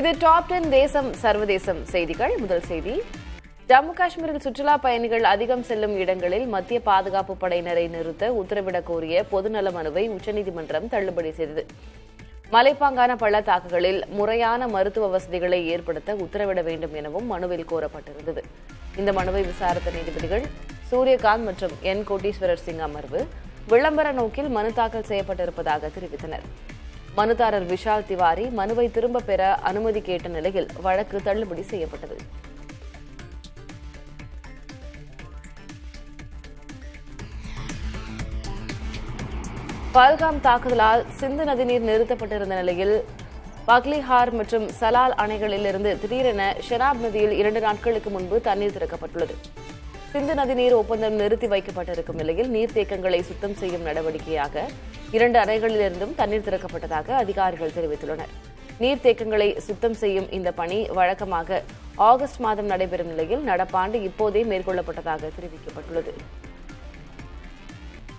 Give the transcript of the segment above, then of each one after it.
இது டாப் 10 தேசம் சர்வதேசம் செய்திகள். முதல் செய்தி, ஜம்மு காஷ்மீரில் சுற்றுலா பயணிகள் அதிகம் செல்லும் இடங்களில் மத்திய பாதுகாப்பு படையினரை நிறுத்த உத்தரவிடக் கோரிய பொதுநல மனுவை உச்சநீதிமன்றம் தள்ளுபடி செய்தது. மலைப்பாங்கான பள்ளத்தாக்குகளில் முறையான மருத்துவ வசதிகளை ஏற்படுத்த உத்தரவிட வேண்டும் எனவும் மனுவில் கோரப்பட்டிருந்தது. இந்த மனுவை விசாரித்த நீதிபதிகள் சூரியகாந்த் மற்றும் என் கோட்டீஸ்வரர் சிங் அமர்வு விளம்பர நோக்கில் மனு தாக்கல் செய்யப்பட்டிருப்பதாக தெரிவித்தனர். மனுதாரர் விஷால் திவாரி மனுவை திரும்பப் பெற அனுமதி கேட்ட நிலையில் வழக்கு தள்ளுபடி செய்யப்பட்டது. பஹல்காம் தாக்குதலால் சிந்து நதிநீர் நிறுத்தப்பட்டிருந்த நிலையில் பக்லிஹார் மற்றும் சலால் அணைகளிலிருந்து திடீரென ஷெனாப் நதியில் 2 நாட்களுக்கு முன்பு தண்ணீர் திறக்கப்பட்டுள்ளது. சிந்து நதிநீர் ஒப்பந்தம் நிறுத்தி வைக்கப்பட்டிருக்கும் நிலையில் நீர்த்தேக்கங்களை சுத்தம் செய்யும் நடவடிக்கையாக 2 அணைகளிலிருந்தும் தண்ணீர் திறக்கப்பட்டதாக அதிகாரிகள் தெரிவித்துள்ளனர். நீர்த்தேக்கங்களை சுத்தம் செய்யும் இந்த பணி வழக்கமாக ஆகஸ்ட் மாதம் நடைபெறும் நிலையில் நடப்பாண்டு இப்போதே மேற்கொள்ளப்பட்டதாக தெரிவிக்கப்பட்டுள்ளது.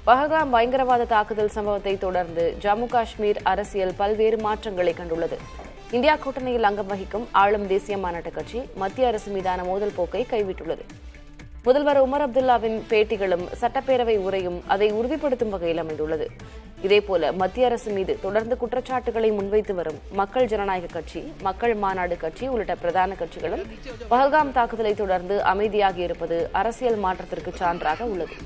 பஹல்காம் பயங்கரவாத தாக்குதல் சம்பவத்தை தொடர்ந்து ஜம்மு காஷ்மீர் அரசியல் பல்வேறு மாற்றங்களை கண்டுள்ளது. இந்தியா கூட்டணியில் அங்கம் வகிக்கும் ஆளும் தேசிய மாநாட்டு கட்சி மத்திய அரசு மீதான மோதல் போக்கை கைவிட்டுள்ளது. முதல்வர் உமர் அப்துல்லாவின் பேட்டிகளும் சட்டப்பேரவை உரையும் அதை உறுதிப்படுத்தும் வகையில் அமைந்துள்ளது. இதேபோல மத்திய அரசு மீது தொடர்ந்து குற்றச்சாட்டுகளை முன்வைத்து வரும் மக்கள் ஜனநாயக கட்சி, மக்கள் மாநாடு கட்சி உள்ளிட்ட பிரதான கட்சிகளும் பஹல்காம் தாக்குதலை தொடர்ந்து அமைதியாகி இருப்பது அரசியல் மாற்றத்திற்கு சான்றாக உள்ளது.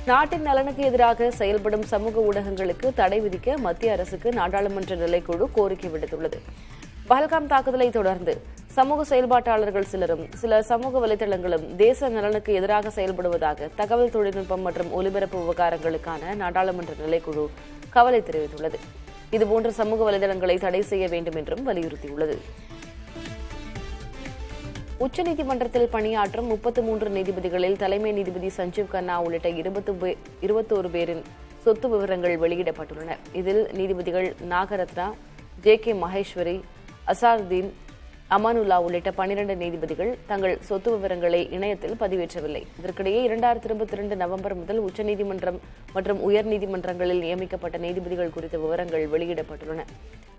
நாட்டின் நலனுக்கு எதிராக செயல்படும் சமூக ஊடகங்களுக்கு தடை விதிக்க மத்திய அரசுக்கு நாடாளுமன்ற நிலைக்குழு கோரிக்கை விடுத்துள்ளது. பஹல்காம் தாக்குதலை தொடர்ந்து சமூக செயல்பாட்டாளர்கள் சிலரும் சில சமூக வலைதளங்களும் தேச நலனுக்கு எதிராக செயல்படுவதாக தகவல் தொழில்நுட்பம் மற்றும் ஒலிபரப்பு விவகாரங்களுக்கான நாடாளுமன்ற நிலைக்குழு கவலை தெரிவித்துள்ளது. இதுபோன்ற சமூக வலைதளங்களை தடை செய்ய வேண்டும் என்றும் வலியுறுத்தியுள்ளது. உச்சநீதிமன்றத்தில் பணியாற்றும் 33 நீதிபதிகளில் தலைமை நீதிபதி சஞ்சீவ் கன்னா உள்ளிட்ட 21 பேரின் சொத்து விவரங்கள் வெளியிடப்பட்டுள்ளன. இதில் நீதிபதிகள் நாகரத்னா, ஜே.கே. மகேஸ்வரி, அசாருதீன், அமானுல்லா உள்ளிட்ட 12 நீதிபதிகள் தங்கள் சொத்து விவரங்களை இணையத்தில் பதிவேற்றவில்லை. இதற்கிடையே 2022 நவம்பர் முதல் உச்சநீதிமன்றம் மற்றும் உயர்நீதிமன்றங்களில் நியமிக்கப்பட்ட நீதிபதிகள் குறித்த விவரங்கள் வெளியிடப்பட்டுள்ளன.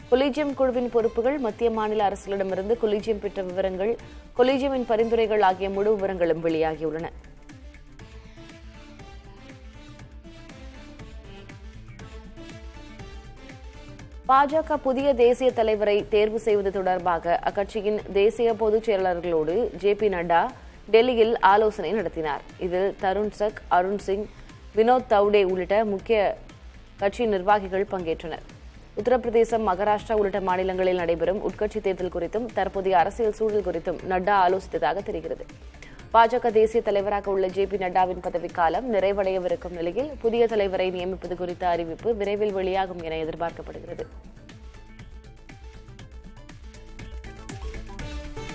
கொலீஜியம் குழுவின் பொறுப்புகள், மத்திய மாநில அரசுகளிடமிருந்து கொலீஜியம் பெற்ற விவரங்கள், கொலீஜியமின் பரிந்துரைகள் ஆகிய முழு விவரங்களும் வெளியாகியுள்ளன. பாஜக புதிய தேசிய தலைவரை தேர்வு செய்வது தொடர்பாக அக்கட்சியின் தேசிய பொதுச் செயலாளர்களோடு ஜே.பி. நட்டா டெல்லியில் ஆலோசனை நடத்தினார். இதில் தருண் சக், அருண் சிங், வினோத் தவ்டே உள்ளிட்ட முக்கிய கட்சி நிர்வாகிகள் பங்கேற்றனர். உத்தரப்பிரதேசம், மகாராஷ்டிரா உள்ளிட்ட மாநிலங்களில் நடைபெறும் உட்கட்சி தேர்தல் குறித்தும் தற்போதைய அரசியல் சூழல் குறித்தும் நட்டா ஆலோசித்ததாக தெரிகிறது. பாஜக தேசிய தலைவராக உள்ள ஜே.பி. நட்டாவின் பதவிக்காலம் நிறைவடையவிருக்கும் நிலையில் புதிய தலைவரை நியமிப்பது குறித்த அறிவிப்பு விரைவில் வெளியாகும் என எதிர்பார்க்கப்படுகிறது.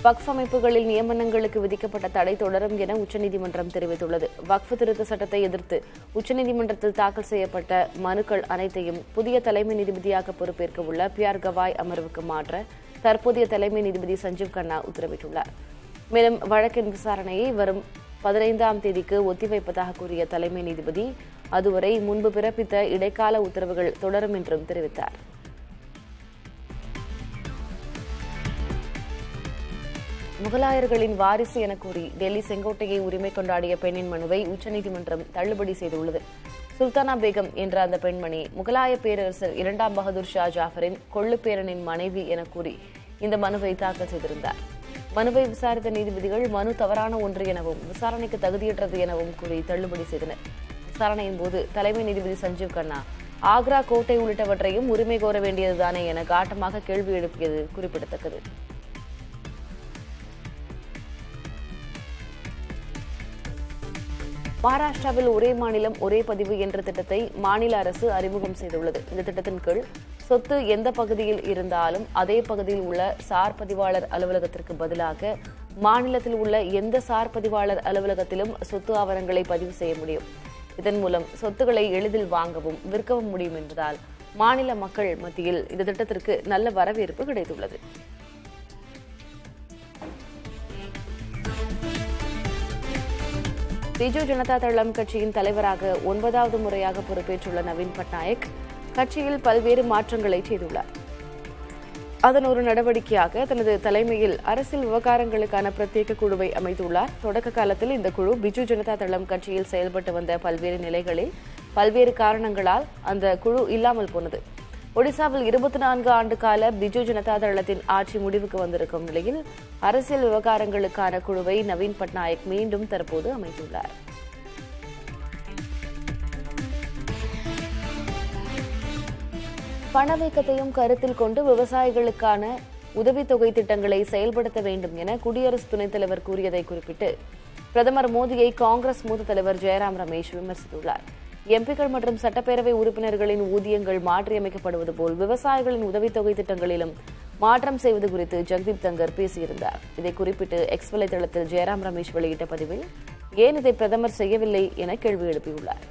வக்ஃப் அமைப்புகளில் நியமனங்களுக்கு விதிக்கப்பட்ட தடை தொடரும் என உச்சநீதிமன்றம் தெரிவித்துள்ளது. வக்ஃப் திருத்த சட்டத்தை எதிர்த்து உச்சநீதிமன்றத்தில் தாக்கல் செய்யப்பட்ட மனுக்கள் அனைத்தையும் புதிய தலைமை நீதிபதியாக பொறுப்பேற்க உள்ள பி.ஆர். கவாய் அமர்வுக்கு மாற்ற தற்போதைய தலைமை நீதிபதி சஞ்சீவ் கன்னா உத்தரவிட்டுள்ளார். மேலும் வழக்கின் விசாரணையை வரும் 15ஆம் தேதிக்கு ஒத்திவைப்பதாக கூறிய தலைமை நீதிபதி அதுவரை முன்பு பிறப்பித்த இடைக்கால உத்தரவுகள் தொடரும் என்றும் தெரிவித்தார். முகலாயர்களின் வாரிசு என கூறி டெல்லி செங்கோட்டையை உரிமை கொண்டாடிய பெண்ணின் மனுவை உச்சநீதிமன்றம் தள்ளுபடி செய்துள்ளது. சுல்தானா பேகம் என்ற அந்த பெண்மணி முகலாய பேரரசர் 2ஆம் பகதூர் ஷா ஜாஃபரின் கொள்ளுப்பேரனின் மனைவி என கூறி இந்த மனுவை தாக்கல் செய்திருந்தார். மனுவை விசாரித்த நீதிபதிகள் மனு தவறான ஒன்று எனவும் விசாரணைக்கு தகுதியற்றது எனவும் கூறி தள்ளுபடி செய்தனர். விசாரணையின் போது தலைமை நீதிபதி சஞ்சீவ் கன்னா ஆக்ரா கோட்டை உள்ளிட்டவற்றையும் உரிமை கோர வேண்டியதுதானே என காட்டமாக கேள்வி எழுப்பியது குறிப்பிடத்தக்கது. மகாராஷ்டிராவில் ஒரே மாநிலம் ஒரே பதிவு என்ற திட்டத்தை மாநில அரசு அறிமுகம் செய்துள்ளது. இந்த திட்டத்தின் கீழ் சொத்து எந்த பகுதியில் இருந்தாலும் அதே பகுதியில் உள்ள சார் பதிவாளர் அலுவலகத்திற்கு பதிலாக மாநிலத்தில் உள்ள எந்த சார் பதிவாளர் அலுவலகத்திலும் சொத்து ஆவணங்களை பதிவு செய்ய முடியும். இதன் மூலம் சொத்துக்களை எளிதில் வாங்கவும் விற்கவும் முடியும் என்பதால் மாநில மக்கள் மத்தியில் இந்த திட்டத்திற்கு நல்ல வரவேற்பு கிடைத்துள்ளது. பிஜு ஜனதா தளம் கட்சியின் தலைவராக 9வது முறையாக பொறுப்பேற்றுள்ள நவீன் பட்நாயக் கட்சியில் பல்வேறு மாற்றங்களை செய்துள்ளார். அதன் ஒரு நடவடிக்கையாக தனது தலைமையில் அரசியல் விவகாரங்களுக்கான பிரத்யேக குழுவை அமைத்துள்ளார். தொடக்க காலத்தில் இந்த குழு பிஜு ஜனதா தளம் கட்சியில் செயல்பட்டு வந்த பல்வேறு நிலைகளில் பல்வேறு காரணங்களால் அந்த குழு இல்லாமல் போனது. ஒடிசாவில் 24 ஆண்டு கால பிஜு ஜனதா தளத்தின் ஆட்சி முடிவுக்கு வந்திருக்கும் நிலையில் அரசியல் விவகாரங்களுக்கான குழுவை நவீன் பட்நாயக் மீண்டும் தற்போது அமைத்துள்ளார். பணவீக்கத்தையும் கருத்தில் கொண்டு விவசாயிகளுக்கான உதவித்தொகை திட்டங்களை செயல்படுத்த வேண்டும் என குடியரசு துணைத் தலைவர் கூறியதை குறிப்பிட்டு பிரதமர் மோடியை காங்கிரஸ் மூத்த தலைவர் ஜெயராம் ரமேஷ் விமர்சித்துள்ளார். எம்பிக்கள் மற்றும் சட்டப்பேரவை உறுப்பினர்களின் ஊதியங்கள் மாற்றியமைக்கப்படுவது போல் விவசாயிகளின் உதவித்தொகை திட்டங்களிலும் மாற்றம் செய்வது குறித்து ஜெகதீப் தங்கர் பேசியிருந்தார். இதை குறிப்பிட்டு எக்ஸ் வலைதளத்தில் ஜெயராம் ரமேஷ் வெளியிட்ட பதிவில் ஏன் இதை பிரதமர் செய்யவில்லை என கேள்வி எழுப்பியுள்ளார்.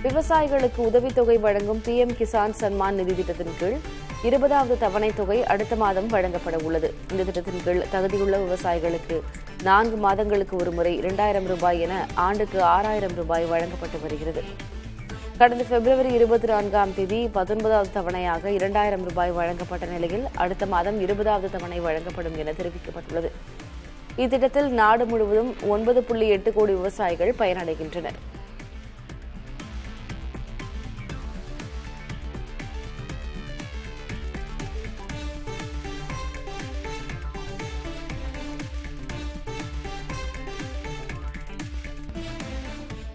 விவசாயிகளுக்கு உதவித்தொகை வழங்கும் PM கிசான் சன்மான் நிதி திட்டத்தின் கீழ் 20வது தவணை தொகை அடுத்த மாதம் வழங்கப்பட உள்ளது. இந்த திட்டத்தின் கீழ் தகுதியுள்ள விவசாயிகளுக்கு 4 மாதங்களுக்கு ஒருமுறை 2000 ரூபாய் என ஆண்டுக்கு 6000 ரூபாய் வழங்கப்பட்டு வருகிறது. கடந்த பிப்ரவரி 24ஆம் தேதி 19வது தவணையாக 2000 ரூபாய் வழங்கப்பட்ட நிலையில் அடுத்த மாதம் 20வது தவணை வழங்கப்படும் என தெரிவிக்கப்பட்டுள்ளது. இத்திட்டத்தில் நாடு முழுவதும் 9.8 கோடி விவசாயிகள் பயனடைகின்றனர்.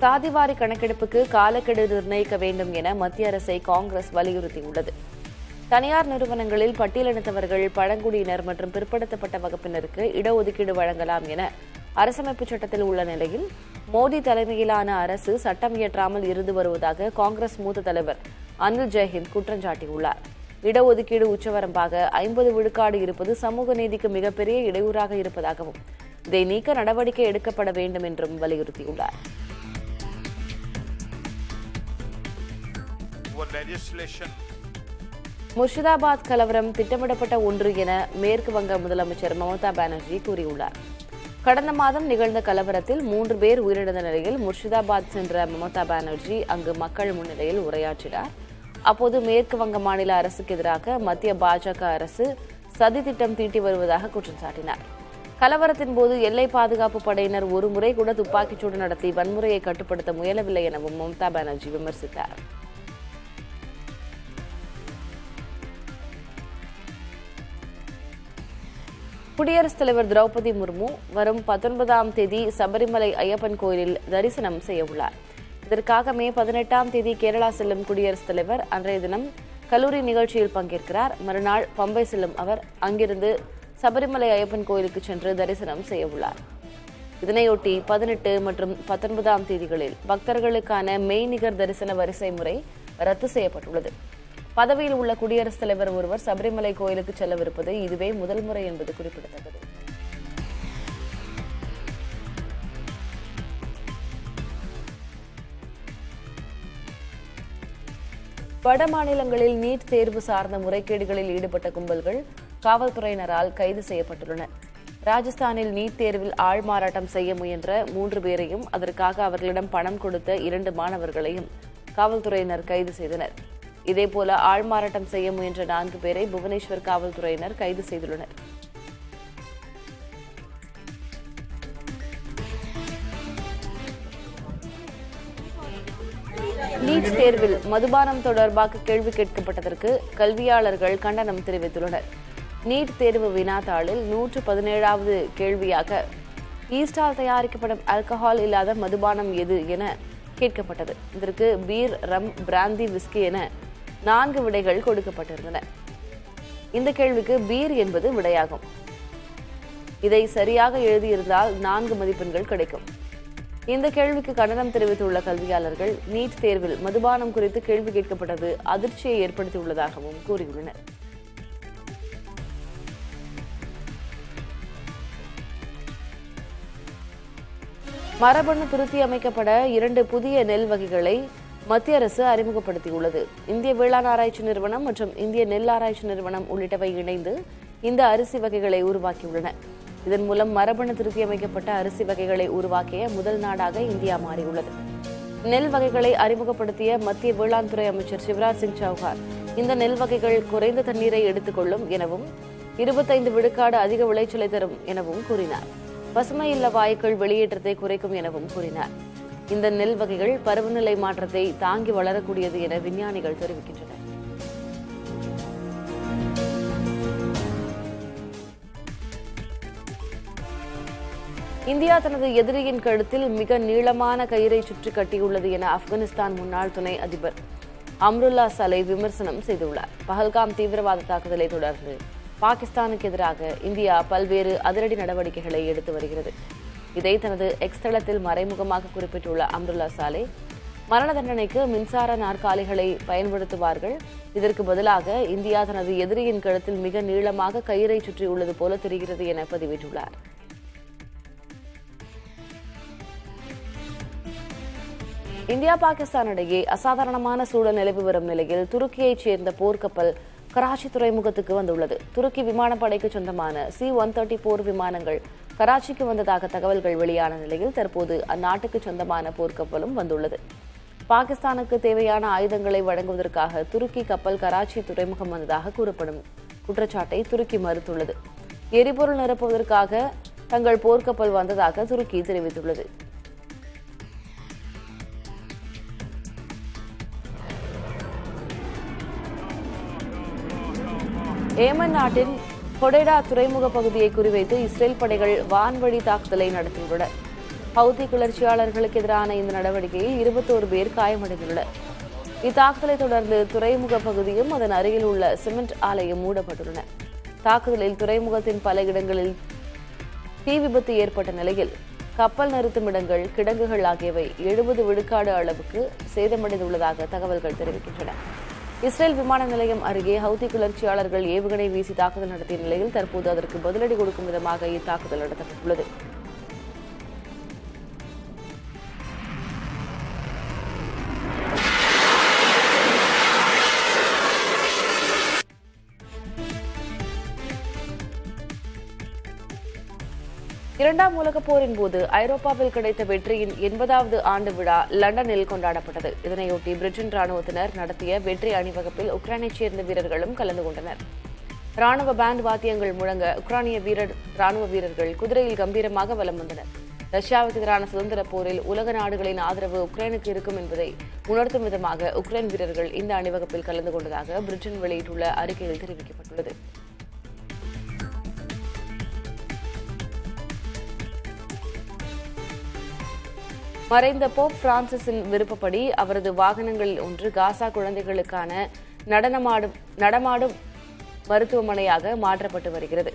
சாதிவாரி கணக்கெடுப்புக்கு காலக்கெடு நிர்ணயிக்க வேண்டும் என மத்திய அரசை காங்கிரஸ் வலியுறுத்தியுள்ளது. தனியார் நிறுவனங்களில் பட்டியலினத்தவர்கள், பழங்குடியினர் மற்றும் பிற்படுத்தப்பட்ட வகுப்பினருக்கு இடஒதுக்கீடு வழங்கலாம் என அரசமைப்பு சட்டத்தில் உள்ள நிலையில் மோடி தலைமையிலான அரசு சட்டம் இயற்றாமல் இருந்து வருவதாக காங்கிரஸ் மூத்த தலைவர் அனில் ஜெயஹிந்த் குற்றம் சாட்டியுள்ளார். இடஒதுக்கீடு உச்சவரம்பாக 50 விழுக்காடு இருப்பது சமூக நீதிக்கு மிகப்பெரிய இடையூறாக இருப்பதாகவும் இதை நீக்க நடவடிக்கை எடுக்கப்பட வேண்டும் என்றும் வலியுறுத்தியுள்ளார். முர்ஷிதாபாத் கலவரம் திட்டமிடப்பட்ட ஒன்று என மேற்கு வங்க முதலமைச்சர் மமதா பானர்ஜி கூறியுள்ளார். கடந்த மாதம் நிகழ்ந்த கலவரத்தில் 3 பேர் உயிரிழந்த நிலையில் முர்ஷிதாபாத் சென்ற மமதா பானர்ஜி அங்கு மக்கள் முன்னிலையில் உரையாற்றினார். அப்போது மேற்கு வங்க மாநில அரசுக்கு எதிராக மத்திய பாஜக அரசு சதி திட்டம் தீட்டி வருவதாக குற்றம் சாட்டினார். கலவரத்தின் போது எல்லை பாதுகாப்பு படையினர் ஒருமுறை கூட துப்பாக்கிச்சூடு நடத்தி வன்முறையை கட்டுப்படுத்த முயலவில்லை எனவும் மமதா பானர்ஜி விமர்சித்தார். குடியரசுத் தலைவர் திரௌபதி முர்மு வரும் 19ஆம் தேதி சபரிமலை ஐயப்பன் கோயிலில் தரிசனம் செய்யவுள்ளார். இதற்காக மே 18ஆம் தேதி கேரளா செல்லும் குடியரசுத் தலைவர் அன்றைய தினம் கல்லூரி நிகழ்ச்சியில் பங்கேற்கிறார். மறுநாள் பம்பை செல்லும் அவர் அங்கிருந்து சபரிமலை ஐயப்பன் கோயிலுக்கு சென்று தரிசனம் செய்யவுள்ளார். இதனையொட்டி 18 மற்றும் 19ஆம் தேதிகளில் பக்தர்களுக்கான மெய்நிகர் தரிசன வரிசை முறை ரத்து செய்யப்பட்டுள்ளது. பதவியில் உள்ள குடியரசுத் தலைவர் ஒருவர் சபரிமலை கோயிலுக்கு செல்லவிருப்பது இதுவே முதல் முறை என்பது குறிப்பிடத்தக்கது. வட மாநிலங்களில் நீட் தேர்வு சார்ந்த முறைகேடுகளில் ஈடுபட்ட கும்பல்கள் காவல்துறையினரால் கைது செய்யப்பட்டுள்ளனர். ராஜஸ்தானில் நீட் தேர்வில் ஆள்மாறாட்டம் செய்ய முயன்ற 3 பேரையும் அதற்காக அவர்களிடம் பணம் கொடுத்த 2 மாணவர்களையும் காவல்துறையினர் கைது செய்தனர். இதேபோல ஆள்மாறாட்டம் செய்ய முயன்ற 4 பேரை புவனேஸ்வர் காவல்துறையினர் கைது செய்துள்ளனர். நீட் தேர்வில் மதுபானம் தொடர்பாக கேள்வி கேட்கப்பட்டதற்கு கல்வியாளர்கள் கண்டனம் தெரிவித்துள்ளனர். நீட் தேர்வு வினாத்தாளில் 117வது கேள்வியாக ஈஸ்டால் தயாரிக்கப்படும் ஆல்கஹால் இல்லாத மதுபானம் எது என கேட்கப்பட்டது. இதற்கு பீர், ரம், பிராந்தி, விஸ்கி என 4 விடைகள் கொடுக்கப்பட்டிருந்தன. இந்த கேள்விக்கு பீர் என்பது விடையாகும். இதை சரியாக எழுதியிருந்தால் 4 மதிப்பெண்கள் கிடைக்கும். இந்த கேள்விக்கு கண்டனம் தெரிவித்துள்ள கல்வியாளர்கள் நீட் தேர்வில் மதுபானம் குறித்து கேள்வி கேட்கப்பட்டது அதிர்ச்சியை ஏற்படுத்தியுள்ளதாகவும் கூறியுள்ளனர். மரபணு திருத்தி அமைக்கப்பட 2 புதிய நெல் வகைகளை மத்திய அரசு அறிமுகப்படுத்தியுள்ளது. இந்திய வேளாண் ஆராய்ச்சி நிறுவனம் மற்றும் இந்திய நெல் ஆராய்ச்சி நிறுவனம் உள்ளிட்டவை இணைந்து இந்த அரிசி வகைகளை உருவாக்கியுள்ளன. இதன் மூலம் மரபணு திருத்தியமைக்கப்பட்ட அரிசி வகைகளை உருவாக்கிய முதல் நாடாக இந்தியா மாறியுள்ளது. நெல் வகைகளை அறிமுகப்படுத்திய மத்திய வேளாண் துறை அமைச்சர் சிவராஜ் சிங் சௌஹான் இந்த நெல் வகைகள் குறைந்த தண்ணீரை எடுத்துக்கொள்ளும் எனவும் 25 விழுக்காடு அதிக விளைச்சலை தரும் எனவும் கூறினார். பசுமை இல்ல வாயுக்கள் வெளியேற்றத்தை குறைக்கும் எனவும் கூறினார். இந்த நெல் வகைகள் பருவநிலை மாற்றத்தை தாங்கி வளரக்கூடியது என விஞ்ஞானிகள் தெரிவிக்கின்றனர். இந்தியா தனது எதிரியின் கழுத்தில் மிக நீளமான கயிறை சுற்றி கட்டியுள்ளது என ஆப்கானிஸ்தான் முன்னாள் துணை அதிபர் அம்ருல்லா சலை விமர்சனம் செய்துள்ளார். பஹல்காம் தீவிரவாத தாக்குதலை தொடர்ந்து பாகிஸ்தானுக்கு எதிராக இந்தியா பல்வேறு அதிரடி நடவடிக்கைகளை எடுத்து வருகிறது. இதை தனது எக்ஸ் தளத்தில் மறைமுகமாக குறிப்பிட்டுள்ள அம்ருல்லா சாலே, மரண தண்டனைக்கு மின்சார நாற்காலிகளை பயன்படுத்துவார்கள். இதற்கு பதிலாக இந்தியா தனது எதிரியின் கழுத்தில் மிக நீளமாக கயிறை சுற்றியுள்ளது போல தெரிகிறது என பதிவிட்டுள்ளார். இந்தியா பாகிஸ்தான் இடையே அசாதாரணமான சூழல் நிலவி வரும் நிலையில் துருக்கியைச் சேர்ந்த போர்க்கப்பல் கராச்சி துறைமுகத்துக்கு வந்துள்ளது. துருக்கி விமானப்படைக்கு சொந்தமான C-130 விமானங்கள் கராச்சிக்கு வந்ததாக தகவல்கள் வெளியான நிலையில் தற்போது அந்நாட்டுக்கு சொந்தமான போர்க்கப்பலும் வந்துள்ளது. பாகிஸ்தானுக்கு தேவையான ஆயுதங்களை வழங்குவதற்காக துருக்கி கப்பல் கராச்சி துறைமுகம் வந்ததாக கூறப்படும் குற்றச்சாட்டை துருக்கி மறுத்துள்ளது. எரிபொருள் நிரப்புவதற்காக தங்கள் போர்க்கப்பல் வந்ததாக துருக்கி தெரிவித்துள்ளது. ஏமன் நாட்டின் ஹொடேடா துறைமுக பகுதியை குறிவைத்து இஸ்ரேல் படைகள் வான்வழி தாக்குதலை நடத்தியுள்ளன. ஹவுதி கிளர்ச்சியாளர்களுக்கு எதிரான இந்த நடவடிக்கையில் 21 பேர் காயமடைந்துள்ளனர். இத்தாக்குதலை தொடர்ந்து துறைமுக பகுதியும் அதன் அருகில் உள்ள சிமெண்ட் ஆலையும் மூடப்பட்டுள்ளன. தாக்குதலில் துறைமுகத்தின் பல இடங்களில் தீ விபத்து ஏற்பட்ட நிலையில் கப்பல் நிறுத்தும் இடங்கள், கிடங்குகள் ஆகியவை 70 விழுக்காடு அளவுக்கு சேதமடைந்துள்ளதாக தகவல்கள் தெரிவிக்கின்றன. இஸ்ரேல் விமான நிலையம் அருகே ஹவுதி கிளர்ச்சியாளர்கள் ஏவுகணை வீசி தாக்குதல் நடத்திய நிலையில் தற்போது அதற்கு பதிலடி கொடுக்கும் விதமாக இத்தாக்குதல் நடத்தப்பட்டுள்ளது. இரண்டாம் உலகப் போரின் போது ஐரோப்பாவில் கிடைத்த வெற்றியின் 80வது ஆண்டு விழா லண்டனில் கொண்டாடப்பட்டது. இதனையொட்டி பிரிட்டன் ராணுவத்தினர் நடத்திய வெற்றி அணிவகுப்பில் உக்ரைனைச் சேர்ந்த வீரர்களும் கலந்து கொண்டனர். ராணுவ பேண்ட் வாத்தியங்கள் முழங்க உக்ரைனிய ராணுவ வீரர்கள் குதிரையில் கம்பீரமாக வலம் வந்தனர். ரஷ்யாவுக்கு எதிரான சுதந்திர போரில் உலக நாடுகளின் ஆதரவு உக்ரைனுக்கு இருக்கும் என்பதை உணர்த்தும் விதமாக உக்ரைன் வீரர்கள் இந்த அணிவகுப்பில் கலந்து கொண்டதாக பிரிட்டன் வெளியிட்டுள்ள அறிக்கையில் தெரிவிக்கப்பட்டுள்ளது. மறைந்த போப் பிரான்சிஸின் விருப்பப்படி அவரது வாகனங்களில் ஒன்று காசா குழந்தைகளுக்கான நடமாடும் மருத்துவமனையாக மாற்றப்பட்டு வருகிறது.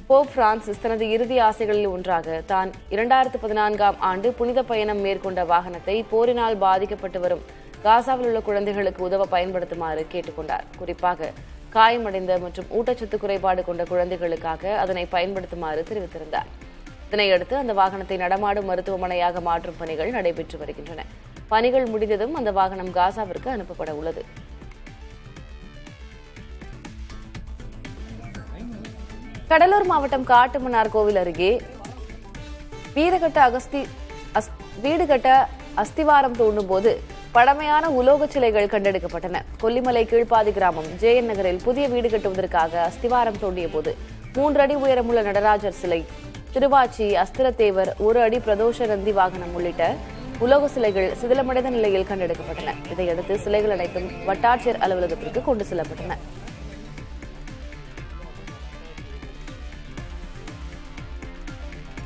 போப் பிரான்சிஸ் தனது இறுதி ஆசைகளில் ஒன்றாக தான் 2014ஆம் ஆண்டு புனித பயணம் மேற்கொண்ட வாகனத்தை போரினால் பாதிக்கப்பட்டு வரும் காசாவில் உள்ள குழந்தைகளுக்கு உதவ பயன்படுத்துமாறு கேட்டுக்கொண்டார். குறிப்பாக காயமடைந்த மற்றும் ஊட்டச்சத்து குறைபாடு கொண்ட குழந்தைகளுக்காக அதனை பயன்படுத்துமாறு தெரிவித்திருந்தார். இதனையடுத்து அந்த வாகனத்தை நடமாடும் மருத்துவமனையாக மாற்றும் பணிகள் நடைபெற்று வருகின்றன. பணிகள் முடிந்ததும் அந்த வாகனம் காசாவிற்கு அனுப்பப்பட உள்ளது. கடலூர் மாவட்டம் காட்டுமன்னார் கோவில் அருகே வீடு கட்ட அஸ்திவாரம் தோண்டும் போது பழமையான உலோக சிலைகள் கண்டெடுக்கப்பட்டன. கொல்லிமலை கீழ்ப்பாதி கிராமம் JN நகரில் புதிய வீடு கட்டுவதற்காக அஸ்திவாரம் தோண்டிய போது 3 அடி உயரமுள்ள நடராஜர் சிலை, திருவாச்சி, அஸ்திரத்தேவர், 1 அடி பிரதோஷ நந்தி வாகனம் உள்ளிட்ட உலோக சிலைகள் சிதிலமடைந்த நிலையில் கண்டெடுக்கப்பட்டன. இதையடுத்து சிலைகள் அனைத்தும் வட்டாட்சியர் அலுவலகத்திற்கு கொண்டு செல்லப்பட்டன.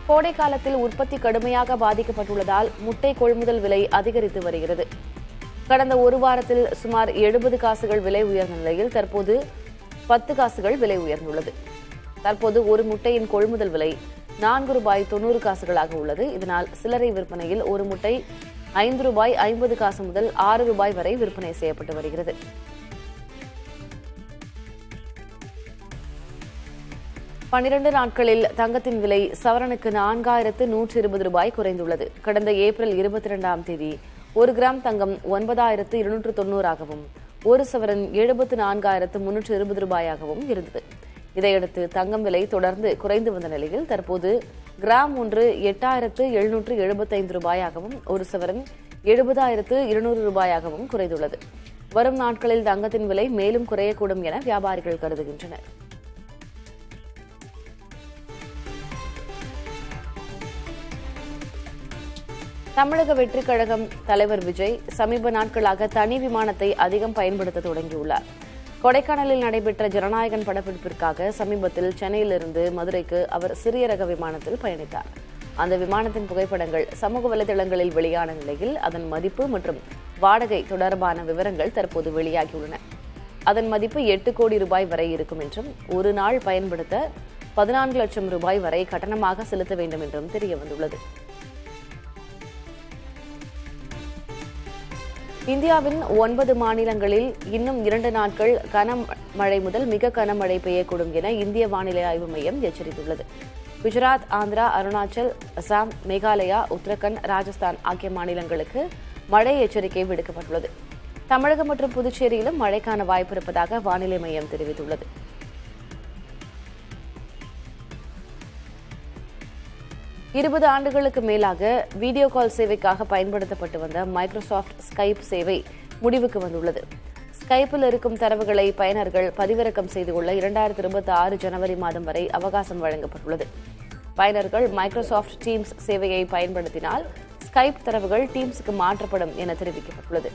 கோடை காலத்தில் உற்பத்தி கடுமையாக பாதிக்கப்பட்டுள்ளதால் முட்டை கொள்முதல் விலை அதிகரித்து வருகிறது. கடந்த ஒரு வாரத்தில் சுமார் 70 காசுகள் விலை உயர்ந்த நிலையில் தற்போது 10 காசுகள் விலை உயர்ந்துள்ளது. தற்போது ஒரு முட்டையின் கொள்முதல் விலை ₹4.90 உள்ளது. இதனால் சில்லறை விற்பனையில் ஒரு முட்டை ₹5.50 முதல் ₹6 வரை விற்பனை செய்யப்பட்டு வருகிறது. பன்னிரண்டு நாட்களில் தங்கத்தின் விலை சவரனுக்கு ₹4,120 குறைந்துள்ளது. கடந்த ஏப்ரல் 22ஆம் தேதி 1 கிராம் தங்கம் 9,290 ஒரு சவரன் 74,320 ரூபாயாகவும் இருந்தது. இதையடுத்து தங்கம் விலை தொடர்ந்து குறைந்து வந்த நிலையில் தற்போது கிராம் ஒன்று 8,775 ரூபாயாகவும் ஒரு சவரன் 70,200 ரூபாயாகவும் குறைந்துள்ளது. வரும் நாட்களில் தங்கத்தின் விலை மேலும் குறையக்கூடும் என வியாபாரிகள் கருதுகின்றனர். தமிழக வெற்றிக் கழகம் தலைவர் விஜய் சமீப நாட்களாக தனி விமானத்தை அதிகம் பயன்படுத்த தொடங்கியுள்ளார். கொடைக்கானலில் நடைபெற்ற ஜனநாயகன் படப்பிடிப்பிற்காக சமீபத்தில் சென்னையிலிருந்து மதுரைக்கு அவர் சிறிய ரக விமானத்தில் பயணித்தார். அந்த விமானத்தின் புகைப்படங்கள் சமூக வலைதளங்களில் வெளியான நிலையில் அதன் மதிப்பு மற்றும் வாடகை தொடர்பான விவரங்கள் தற்போது வெளியாகியுள்ளன. அதன் மதிப்பு 8 கோடி ரூபாய் வரை இருக்கும் என்றும் ஒரு நாள் பயன்படுத்த 14 லட்சம் ரூபாய் வரை கட்டணமாக செலுத்த வேண்டும் என்றும் தெரியவந்துள்ளது. இந்தியாவின் 9 மாநிலங்களில் இன்னும் 2 நாட்கள் கனமழை முதல் மிக கனமழை பெய்யக்கூடும் என இந்திய வானிலை ஆய்வு மையம் எச்சரித்துள்ளது. குஜராத், ஆந்திரா, அருணாச்சல், அசாம், மேகாலயா, உத்தரகண்ட், ராஜஸ்தான் ஆகிய மாநிலங்களுக்கு மழை எச்சரிக்கை விடுக்கப்பட்டுள்ளது. தமிழகம் மற்றும் புதுச்சேரியிலும் மழைக்கான வாய்ப்பு இருப்பதாக வானிலை மையம் தெரிவித்துள்ளது. இருபது ஆண்டுகளுக்கு மேலாக வீடியோ கால் சேவைக்காக பயன்படுத்தப்பட்டு வந்த மைக்ரோசாஃப்ட் ஸ்கைப் சேவை முடிவுக்கு வந்துள்ளது. ஸ்கைப்பில் இருக்கும் தரவுகளை பயனர்கள் பதிவிறக்கம் செய்து கொள்ள 2026 ஜனவரி மாதம் வரை அவகாசம் வழங்கப்பட்டுள்ளது. பயனர்கள் மைக்ரோசாஃப்ட் டீம்ஸ் சேவையை பயன்படுத்தினால் ஸ்கைப் தரவுகள் டீம்ஸுக்கு மாற்றப்படும் என தெரிவிக்கப்பட்டுள்ளது.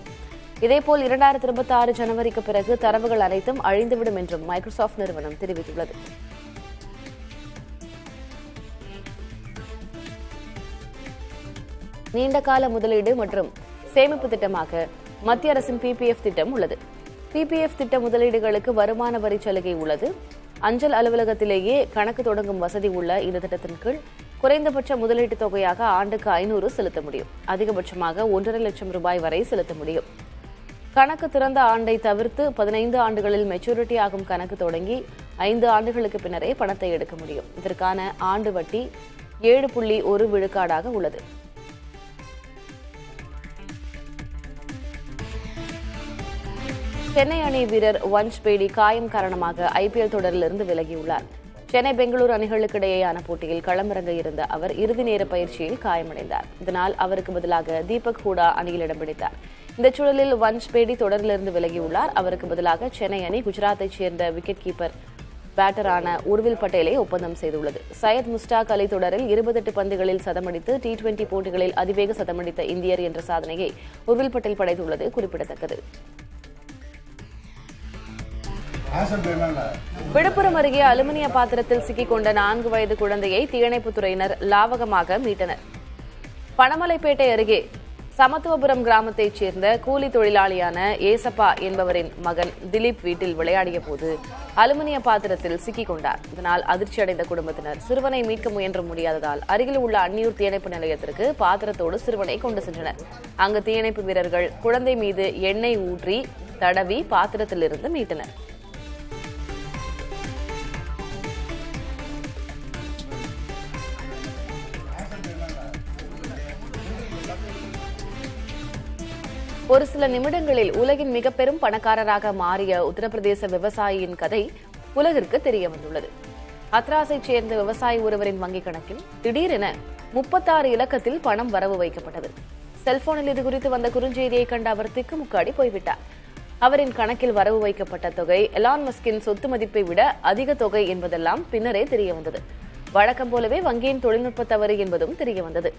இதேபோல் 2026 ஜனவரிக்கு பிறகு தரவுகள் அனைத்தும் அழிந்துவிடும் என்றும் மைக்ரோசாஃப்ட் நிறுவனம் தெரிவித்துள்ளது. நீண்டகால முதலீடு மற்றும் சேமிப்பு திட்டமாக மத்திய அரசின் PPF திட்டம் உள்ளது. PPF திட்ட முதலீடுகளுக்கு வருமான வரி சலுகை உள்ளது. அஞ்சல் அலுவலகத்திலேயே கணக்கு தொடங்கும் வசதி உள்ள இந்த திட்டத்தின் கீழ் குறைந்தபட்ச முதலீட்டு தொகையாக ஆண்டுக்கு 500 செலுத்த முடியும். அதிகபட்சமாக 1.5 லட்சம் ரூபாய் வரை செலுத்த முடியும். கணக்கு திறந்த ஆண்டை தவிர்த்து 15 ஆண்டுகளில் மெச்சூரிட்டி ஆகும் கணக்கு தொடங்கி 5 ஆண்டுகளுக்கு பின்னரே பணத்தை எடுக்க முடியும். இதற்கான ஆண்டு வட்டி 7.1 விழுக்காடாக உள்ளது. சென்னை அணி வீரர் வன்ஷ் பேடி காயம் காரணமாக IPL தொடரிலிருந்து விலகியுள்ளார். சென்னை பெங்களூரு அணிகளுக்கு இடையேயான போட்டியில் களமிறங்க இருந்த அவர் இறுதி நேர பயிற்சியில் காயமடைந்தார். இதனால் அவருக்கு பதிலாக தீபக் ஹூடா அணியில் இடம் பிடித்தார். இந்த சூழலில் வன்ஷ் பேடி தொடரிலிருந்து விலகியுள்ளார். அவருக்கு பதிலாக சென்னை அணி குஜராத்தைச் சேர்ந்த விக்கெட் கீப்பர் பேட்டரான உர்வில் பட்டேலை ஒப்பந்தம் செய்துள்ளது. சையத் முஸ்டாக் அலி தொடரில் 28 பந்துகளில் சதமடித்து T20 போட்டிகளில் அதிவேக சதமடித்த இந்தியர் என்ற சாதனையை உர்வில் பட்டேல் படைத்துள்ளது குறிப்பிடத்தக்கது. விழுப்புரம் அருகே அலுமினிய பாத்திரத்தில் சிக்கிக்கொண்ட 4 வயது குழந்தையை தீயணைப்புத்துறையினர் லாவகமாக மீட்டனர். பணமலைப்பேட்டை அருகே சமத்துவபுரம் கிராமத்தைச் சேர்ந்த கூலி தொழிலாளியான ஏசப்பா என்பவரின் மகன் திலீப் வீட்டில் விளையாடிய போது அலுமினிய பாத்திரத்தில் சிக்கிக் கொண்டார். இதனால் அதிர்ச்சியடைந்த குடும்பத்தினர் சிறுவனை மீட்க முயன்ற முடியாததால் அருகில் உள்ள அன்னியூர் தீயணைப்பு நிலையத்திற்கு பாத்திரத்தோடு சிறுவனை கொண்டு சென்றனர். அங்கு தீயணைப்பு வீரர்கள் குழந்தை மீது எண்ணெய் ஊற்றி தடவி பாத்திரத்திலிருந்து மீட்டனர். ஒரு சில நிமிடங்களில் உலகின் மிக பெரும் பணக்காரராக மாறிய உத்தரப்பிரதேச விவசாயியின் கதை உலகிற்கு தெரிய வந்துள்ளது. ஹத்ராஸைச் சேர்ந்த விவசாயி ஒருவரின் வங்கிக் கணக்கில் திடீரென 36 இலக்கத்தில் பணம் வரவு வைக்கப்பட்டது. செல்போனில் இதுகுறித்து வந்த குறுஞ்செய்தியை கண்ட அவர் திக்குமுக்காடி போய்விட்டார். அவரின் கணக்கில் வரவு வைக்கப்பட்ட தொகை எலான் மஸ்கின் சொத்து மதிப்பை விட அதிக தொகை என்பதெல்லாம் பின்னரே தெரியவந்தது. வழக்கம் போலவே வங்கியின் தொழில்நுட்ப தவறு என்பதும் தெரியவந்தது.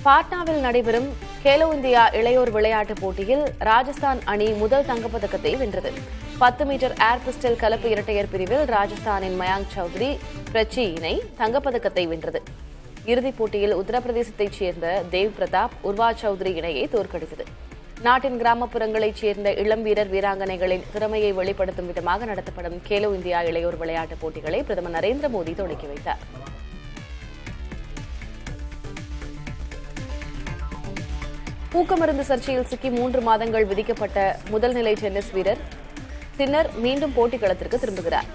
பாட்னாவில் நடைபெறும் கேலோ இந்தியா இளையோர் விளையாட்டுப் போட்டியில் ராஜஸ்தான் அணி முதல் தங்கப்பதக்கத்தை வென்றது. 10 மீட்டர் ஏர் பிஸ்டல் கலப்பு இரட்டையர் பிரிவில் ராஜஸ்தானின் மயாங்க் சௌத்ரி பிரச்சி இணை தங்கப்பதக்கத்தை வென்றது. இறுதிப் போட்டியில் உத்தரப்பிரதேசத்தைச் சேர்ந்த தேவ் பிரதாப் உர்வா சௌத்ரி இணையை தோற்கடித்தது. நாட்டின் கிராமப்புறங்களைச் சேர்ந்த இளம் வீரர் வீராங்கனைகளின் திறமையை வெளிப்படுத்தும் விதமாக நடத்தப்படும் கேலோ இந்தியா இளையோர் விளையாட்டுப் போட்டிகளை பிரதமர் நரேந்திர மோடி தொடங்கி வைத்தார். ஊக்கமருந்து சர்ச்சையில் சிக்கி 3 மாதங்கள் விதிக்கப்பட்ட முதல்நிலை டென்னிஸ் வீரர் சின்னர் மீண்டும் போட்டிக்களத்திற்கு திரும்புகிறார்.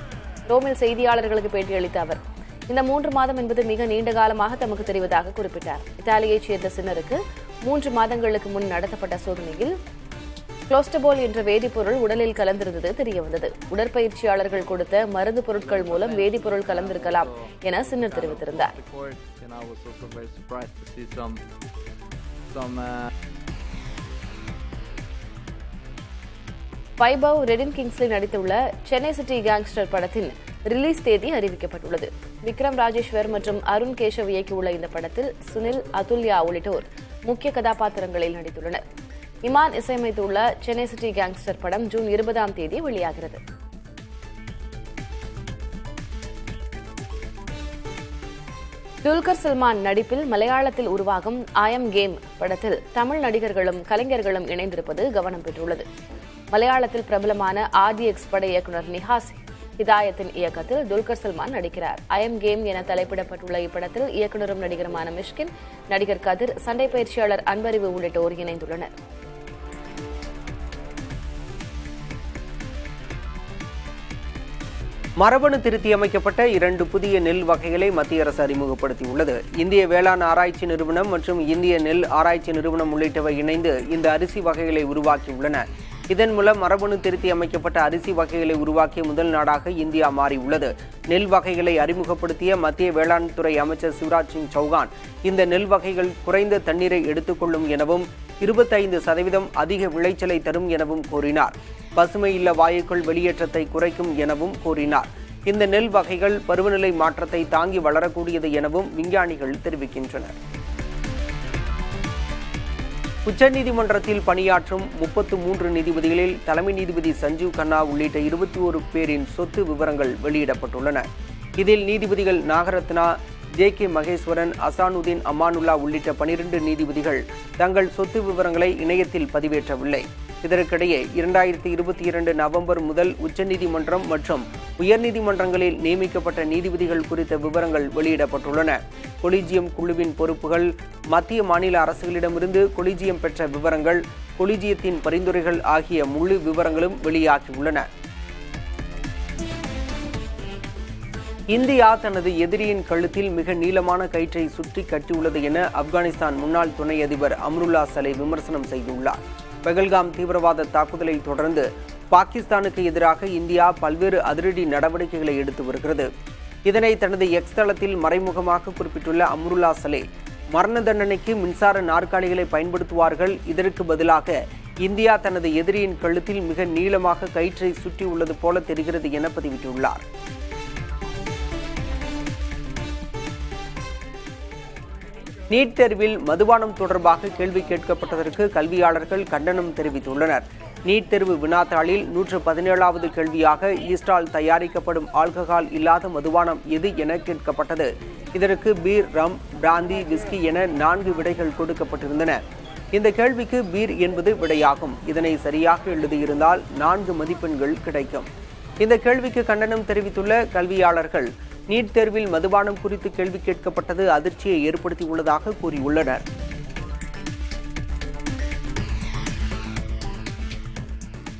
ரோமில் செய்தியாளர்களுக்கு பேட்டியளித்த அவர், இந்த 3 மாதம் என்பது மிக நீண்ட காலமாக தமக்கு தெரிவதாக குறிப்பிட்டார். இத்தாலியைச் சேர்ந்த சின்னருக்கு 3 மாதங்களுக்கு முன் நடத்தப்பட்ட சோதனையில் குளோஸ்டபோல் என்ற வேதிப்பொருள் உடலில் கலந்திருந்தது தெரியவந்தது. உடற்பயிற்சியாளர்கள் கொடுத்த மருந்து பொருட்கள் மூலம் வேதிப்பொருள் கலந்திருக்கலாம் என சின்னர் தெரிவித்திருந்தார். வைபவ் ரெடின் கிங்ஸ்லி நடித்துள்ள சென்னை சிட்டி கேங்ஸ்டர் படத்தின் ரிலீஸ் தேதி அறிவிக்கப்பட்டுள்ளது. விக்ரம் ராஜேஸ்வர் மற்றும் அருண் கேஷவ் இயக்கியுள்ள இந்த படத்தில் சுனில், அதுல்யா உள்ளிட்டோர் முக்கிய கதாபாத்திரங்களில் நடித்துள்ளனர். இமான் இசையமைத்துள்ள சென்னை சிட்டி கேங்ஸ்டர் படம் ஜூன் 20ஆம் தேதி வெளியாகிறது. துல்கர் சல்மான் நடிப்பில் மலையாளத்தில் உருவாகும் ஐ எம் கேம் படத்தில் தமிழ் நடிகர்களும் கலைஞர்களும் இணைந்திருப்பது கவனம் பெற்றுள்ளது. மலையாளத்தில் பிரபலமான RDX பட இயக்குநர் நிஹாஸ் ஹிதாயத்தின் இயக்கத்தில் துல்கர் சல்மான் நடிக்கிறார். ஐ எம் கேம் என தலைப்பிடப்பட்டுள்ள இப்படத்தில் இயக்குநரும் நடிகருமான மிஷ்கின், நடிகர் கதிர், சண்டை பயிற்சியாளர் அன்பறிவு உள்ளிட்டோர் இணைந்துள்ளனர். மரபணு திருத்தி அமைக்கப்பட்ட 2 புதிய நெல் வகைகளை மத்திய அரசு அறிமுகப்படுத்தியுள்ளது. இந்திய வேளாண் ஆராய்ச்சி நிறுவனம் மற்றும் இந்திய நெல் ஆராய்ச்சி நிறுவனம் உள்ளிட்டவை இணைந்து இந்த அரிசி வகைகளை உருவாக்கியுள்ளன. இதன் மூலம் மரபணு திருத்தி அமைக்கப்பட்ட அரிசி வகைகளை உருவாக்கிய முதல் நாடாக இந்தியா மாறியுள்ளது. நெல் வகைகளை அறிமுகப்படுத்திய மத்திய வேளாண் துறை அமைச்சர் சிவராஜ் சிங் சௌகான், இந்த நெல் வகைகள் குறைந்த தண்ணீரை எடுத்துக்கொள்ளும் எனவும் 25% அதிக விளைச்சலை தரும் எனவும் கூறினார். பசுமை இல்ல வாயுக்கள் வெளியேற்றத்தை குறைக்கும் எனவும் கூறினார். இந்த நெல் வகைகள் பருவநிலை மாற்றத்தை தாங்கி வளரக்கூடியது எனவும் விஞ்ஞானிகள் தெரிவிக்கின்றனர். உச்சநீதிமன்றத்தில் பணியாற்றும் 33 நீதிபதிகளில் தலைமை நீதிபதி சஞ்சீவ் கன்னா உள்ளிட்ட 21 பேரின் சொத்து விவரங்கள் வெளியிடப்பட்டுள்ளன. இதில் நீதிபதிகள் நாகரத்னா, JK மகேஸ்வரன், அசானுதீன் அமானுல்லா உள்ளிட்ட 12 நீதிபதிகள் தங்கள் சொத்து விவரங்களை இணையத்தில் பதிவேற்றவில்லை. இதற்கிடையே 2022 நவம்பர் முதல் உச்சநீதிமன்றம் மற்றும் உயர்நீதிமன்றங்களில் நியமிக்கப்பட்ட நீதிபதிகள் குறித்த விவரங்கள் வெளியிடப்பட்டுள்ளன. கொலிஜியம் குழுவின் பொறுப்புகள், மத்திய மாநில அரசுகளிடமிருந்து கொலிஜியம் பெற்ற விவரங்கள், கொலிஜியத்தின் பரிந்துரைகள் ஆகிய முழு விவரங்களும் வெளியாகியுள்ளன. இந்தியா தனது எதிரியின் கழுத்தில் மிக நீளமான கயிற்றை சுற்றி கட்டியுள்ளது என ஆப்கானிஸ்தான் முன்னாள் துணை அதிபர் அம்ருல்லா சலே விமர்சனம் செய்துள்ளார். பகல்காம் தீவிரவாத தாக்குதலை தொடர்ந்து பாகிஸ்தானுக்கு எதிராக இந்தியா பல்வேறு அதிரடி நடவடிக்கைகளை எடுத்து வருகிறது. இதனை தனது எக்ஸ் தளத்தில் மறைமுகமாக குறிப்பிட்டுள்ள அம்ருல்லா சலே, மரண தண்டனைக்கு மின்சார நாற்காலிகளை பயன்படுத்துவார்கள், இதற்கு பதிலாக இந்தியா தனது எதிரியின் கழுத்தில் மிக நீளமாக கயிற்றை சுற்றியுள்ளது போல தெரிகிறது என பதிவிட்டுள்ளார். நீட் தேர்வில் மதுபானம் தொடர்பாக கேள்வி கேட்கப்பட்டதற்கு கல்வியாளர்கள் கண்டனம் தெரிவித்துள்ளனர். நீட் தேர்வு வினாத்தாளில் 117வது கேள்வியாக ஈஸ்டால் தயாரிக்கப்படும் ஆல்கஹால் இல்லாத மதுபானம் எது என கேட்கப்பட்டது. இதற்கு பீர், ரம், பிராந்தி, விஸ்கி என 4 விடைகள் கொடுக்கப்பட்டிருந்தன. இந்த கேள்விக்கு பீர் என்பது விடையாகும். இதனை சரியாக எழுதியிருந்தால் 4 மதிப்பெண்கள் கிடைக்கும். இந்த கேள்விக்கு கண்டனம் தெரிவித்துள்ள கல்வியாளர்கள், நீட் தேர்வில் மதுபானம் குறித்து கேள்வி கேட்கப்பட்டது அதிர்ச்சியை ஏற்படுத்தியுள்ளதாக கூறியுள்ளனர்.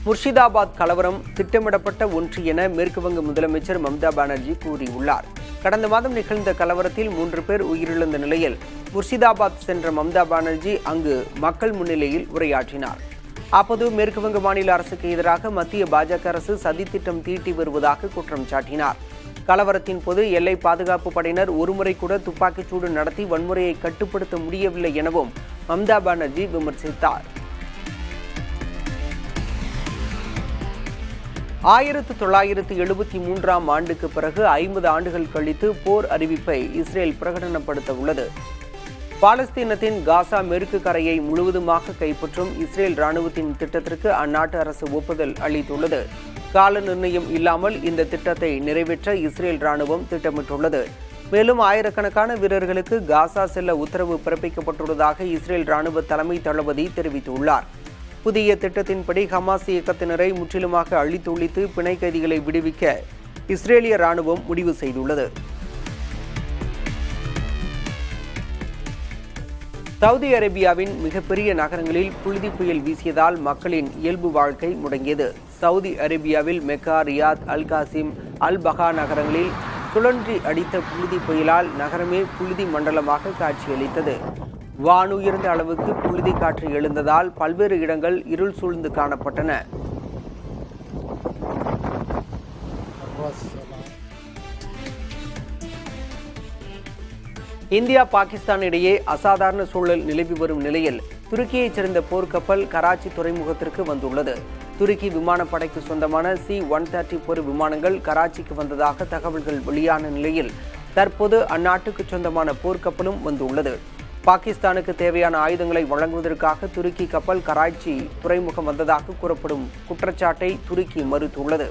முர்ஷிதாபாத் கலவரம் திட்டமிடப்பட்ட ஒன்று என மேற்குவங்க முதலமைச்சர் மம்தா பானர்ஜி கூறியுள்ளார். கடந்த மாதம் நிகழ்ந்த கலவரத்தில் 3 பேர் உயிரிழந்த நிலையில் முர்ஷிதாபாத் சென்ற மம்தா பானர்ஜி அங்கு மக்கள் முன்னிலையில் உரையாற்றினார். அப்போது மேற்குவங்க மாநில அரசுக்கு எதிராக மத்திய பாஜக அரசு சதித்திட்டம் தீட்டி வருவதாக குற்றம் சாட்டினார். கலவரத்தின் போது எல்லை பாதுகாப்பு படையினர் ஒருமுறை கூட துப்பாக்கிச்சூடு நடத்தி வன்முறையை கட்டுப்படுத்த முடியவில்லை எனவும் மம்தா பானர்ஜி விமர்சித்தார். 1973ஆம் ஆண்டுக்கு பிறகு 50 ஆண்டுகள் கழித்து போர் அறிவிப்பை இஸ்ரேல் பிரகடனப்படுத்த உள்ளது. பாலஸ்தீனத்தின் காசா மேற்கு கரையை முழுவதுமாக கைப்பற்றும் இஸ்ரேல் ராணுவத்தின் திட்டத்திற்கு அந்நாட்டு அரசு ஒப்புதல் அளித்துள்ளது. கால நிர்ணயம் இல்லாமல் இந்த திட்டத்தை நிறைவேற்ற இஸ்ரேல் ராணுவம் திட்டமிட்டுள்ளது. மேலும் ஆயிரக்கணக்கான வீரர்களுக்கு காசா செல்ல உத்தரவு பிறப்பிக்கப்பட்டுள்ளதாக இஸ்ரேல் ராணுவ தலைமை தளபதி தெரிவித்துள்ளார். புதிய திட்டத்தின்படி ஹமாஸ் இயக்கத்தினரை முற்றிலுமாக அழித்தொழித்து பிணை கைதிகளை விடுவிக்க இஸ்ரேலிய ராணுவம் முடிவு செய்துள்ளது. சவுதி அரேபியாவின் மிகப்பெரிய நகரங்களில் புழுதி புயல் வீசியதால் மக்களின் இயல்பு வாழ்க்கை முடங்கியது. சவுதி அரேபியாவில் மெக்கா, ரியாத், அல் காசிம், அல் பஹா நகரங்களில் சுழன்றி அடித்த புழுதி புயலால் நகரமே புழுதி மண்டலமாக காட்சியளித்தது. வானுயர்ந்த அளவுக்கு புழுதி காற்று எழுந்ததால் பல்வேறு இடங்கள் இருள் சூழ்ந்து காணப்பட்டன. இந்தியா பாகிஸ்தான் இடையே அசாதாரண சூழல் நிலவி வரும் நிலையில் துருக்கியைச் சேர்ந்த போர்க்கப்பல் கராச்சி துறைமுகத்திற்கு வந்துள்ளது. துருக்கி விமானப்படைக்கு சொந்தமான C-130 போர் விமானங்கள் கராச்சிக்கு வந்ததாக தகவல்கள் வெளியான நிலையில் தற்போது அந்நாட்டுக்கு சொந்தமான போர்க்கப்பலும் வந்துள்ளது. பாகிஸ்தானுக்கு தேவையான ஆயுதங்களை வழங்குவதற்காக துருக்கி கப்பல் கராச்சி துறைமுகம் வந்ததாக கூறப்படும் குற்றச்சாட்டை துருக்கி மறுத்துள்ளது.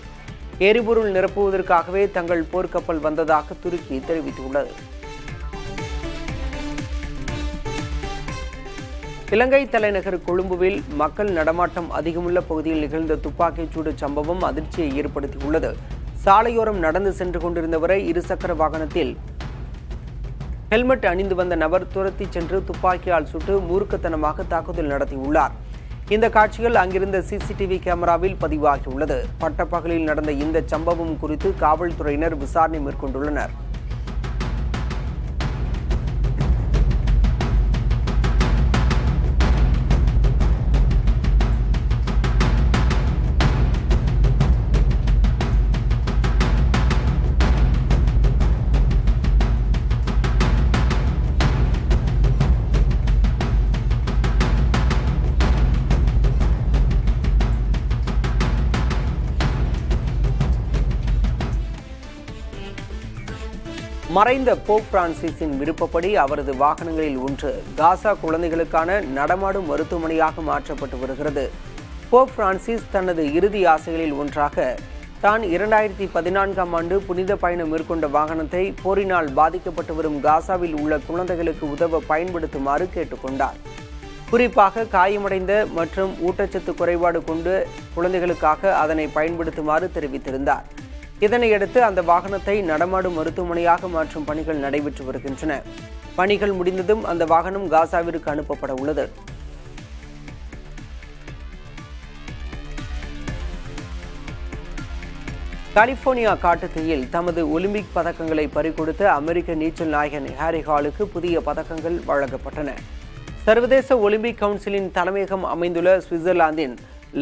எரிபொருள் நிரப்புவதற்காகவே தங்கள் போர்க்கப்பல் வந்ததாக துருக்கி தெரிவித்துள்ளது. இலங்கை தலைநகர் கொழும்புவில் மக்கள் நடமாட்டம் அதிகமுள்ள பகுதியில் நிகழ்ந்த துப்பாக்கிச் சூடு சம்பவம் அதிர்ச்சியை ஏற்படுத்தியுள்ளது. சாலையோரம் நடந்து சென்று கொண்டிருந்தவரை இருசக்கர வாகனத்தில் ஹெல்மெட் அணிந்து வந்த நபர் துரத்தி சென்று துப்பாக்கியால் சுட்டு மூர்க்கத்தனமாக தாக்குதல் நடத்தியுள்ளார். இந்த காட்சிகள் அங்கிருந்த CCTV கேமராவில் பதிவாகியுள்ளது. பட்டப்பகலில் நடந்த இந்த சம்பவம் குறித்து காவல்துறையினர் விசாரணை மேற்கொண்டுள்ளனர். மறைந்த போப் பிரான்சிஸின் விருப்பப்படி அவரது வாகனங்களில் ஒன்று காசா குழந்தைகளுக்கான நடமாடும் மருத்துவமனையாக மாற்றப்பட்டு வருகிறது. போப் பிரான்சிஸ் தனது இறுதி ஆசைகளில் ஒன்றாக தான் 2014ஆம் ஆண்டு புனித பயணம் மேற்கொண்ட வாகனத்தை போரினால் பாதிக்கப்பட்டு வரும் காசாவில் உள்ள குழந்தைகளுக்கு உதவ பயன்படுத்துமாறு கேட்டுக்கொண்டார். குறிப்பாக காயமடைந்த மற்றும் ஊட்டச்சத்து குறைபாடு கொண்டு குழந்தைகளுக்காக அதனை பயன்படுத்துமாறு தெரிவித்திருந்தார். இதனையடுத்து அந்த வாகனத்தை நடமாடும் மருத்துவமனையாக மாற்றும் பணிகள் நடைபெற்று வருகின்றன. பணிகள் முடிந்ததும் அந்த வாகனம் காசாவிற்கு அனுப்பப்பட உள்ளது. கலிபோர்னியா காட்டுத்தீயில் தமது ஒலிம்பிக் பதக்கங்களை பறிகொடுத்த அமெரிக்க நீச்சல் நாயகன் ஹாரி ஹாலுக்கு புதிய பதக்கங்கள் வழங்கப்பட்டன. சர்வதேச ஒலிம்பிக் கவுன்சிலின் தலைமையகம் அமைந்துள்ள சுவிட்சர்லாந்தின்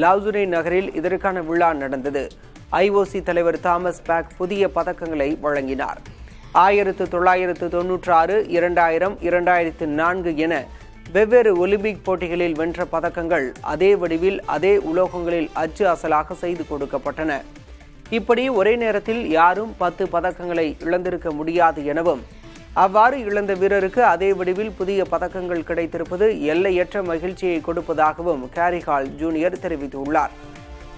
லாவ்சுனே நகரில் இதற்கான விழா நடந்தது. IOC தலைவர் தாமஸ் பேக் புதிய பதக்கங்களை வழங்கினார். 1996, 2000, 2004 என வெவ்வேறு ஒலிம்பிக் போட்டிகளில் வென்ற பதக்கங்கள் அதே வடிவில் அதே உலோகங்களில் அச்சு அசலாக செய்து கொடுக்கப்பட்டன. இப்படி ஒரே நேரத்தில் யாரும் 10 பதக்கங்களை இழந்திருக்க முடியாது எனவும் அவ்வாறு இழந்த வீரருக்கு அதே வடிவில் புதிய பதக்கங்கள் கிடைத்திருப்பது எல்லையற்ற மகிழ்ச்சியை கொடுப்பதாகவும் ஹாரி ஹால் ஜூனியர் தெரிவித்துள்ளார்.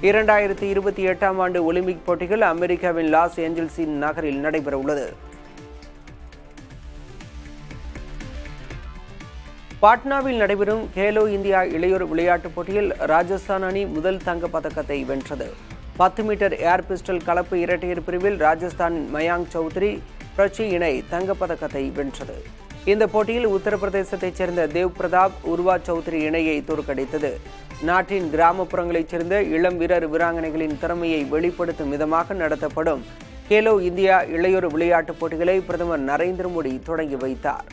2028ஆம் ஆண்டு ஒலிம்பிக் போட்டிகள் அமெரிக்காவின் லாஸ் ஏஞ்சல்ஸின் நகரில் நடைபெறவுள்ளது. பாட்னாவில் நடைபெறும் கேலோ இந்தியா இளையோர் விளையாட்டுப் போட்டியில் ராஜஸ்தான் அணி முதல் தங்க பதக்கத்தை வென்றது. 10 மீட்டர் ஏர் பிஸ்டல் கலப்பு இரட்டையர் பிரிவில் ராஜஸ்தான் மயாங்க் சௌத்ரி பிரச்சி இணை தங்கப்பதக்கத்தை வென்றது. இந்த போட்டியில் உத்தரப்பிரதேசத்தைச் சேர்ந்த தேவ் பிரதாப் உர்வா சௌத்ரி இணையை தோற்கடித்தது. நாட்டின் கிராமப்புறங்களைச் சேர்ந்த இளம் வீரர் வீராங்கனைகளின் திறமையை வெளிப்படுத்தும் விதமாக நடத்தப்படும் கேலோ இந்தியா இளையோர் விளையாட்டுப் போட்டிகளை பிரதமர் நரேந்திர மோடி தொடங்கி வைத்தார்.